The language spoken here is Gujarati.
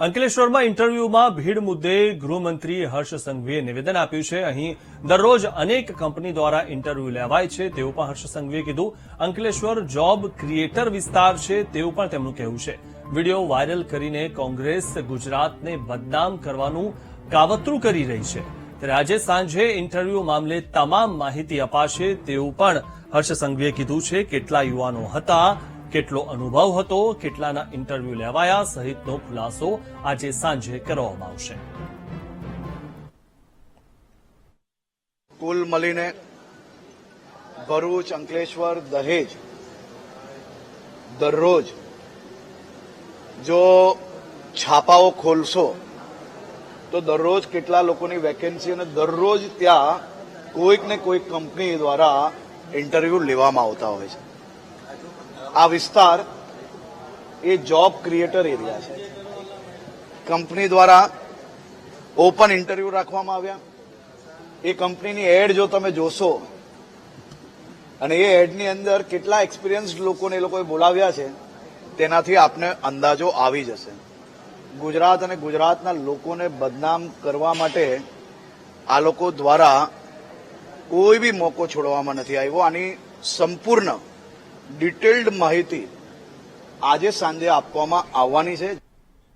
અંકલેશ્વરમાં ઇન્ટરવ્યુમાં ભીડ મુદ્દે ગૃહમંત્રી હર્ષ સંઘવીએ નિવેદન આપ્યું છે. અહીં દરરોજ અનેક કંપની દ્વારા ઇન્ટરવ્યુ લેવાય છે તેવું પણ હર્ષ સંઘવીએ કીધું. અંકલેશ્વર જોબ ક્રિએટર વિસ્તાર છે તેવું પણ તેમનું કહેવું છે. વિડીયો વાયરલ કરીને કોંગ્રેસ ગુજરાતને બદનામ કરવાનું કાવતરું કરી રહી છે. ત્યારે આજે સાંજે ઇન્ટરવ્યુ મામલે તમામ માહિતી અપાશે તેવું પણ હર્ષ સંઘવીએ કીધું છે. કેટલા યુવાનો હતા, કેટલો અનુભવ હતો, કેટલાના ઇન્ટરવ્યુ લેવાયા સહિતનો ખુલાસો આજે સાંજે કરવામાં આવશે. કુલ મળીને ભરૂચ, અંકલેશ્વર, દહેજ દરરોજ જો છાપાઓ ખોલશો તો દરરોજ કેટલા લોકોની વેકેન્સી અને દરરોજ ત્યાં કોઈક ને કોઈક કંપની દ્વારા ઇન્ટરવ્યુ લેવામાં આવતા હોય છે. આ વિસ્તાર એ જોબ ક્રિએટર એરિયા છે. કંપની દ્વારા ઓપન ઇન્ટરવ્યુ રાખવામાં આવ્યા. એ કંપનીની એડ જો તમે જોશો અને એ એડની અંદર કેટલા એક્સપિરિયન્સ્ડ લોકોને એ લોકોએ બોલાવ્યા છે તેનાથી આપને અંદાજો આવી જશે. ગુજરાત અને ગુજરાતના લોકોને બદનામ કરવા માટે આ લોકો દ્વારા કોઈ બી મોકો છોડવામાં નથી આવ્યો. આની સંપૂર્ણ ડિટેલ્ડ માહિતી આજે સાંજે આપવામાં આવવાની છે.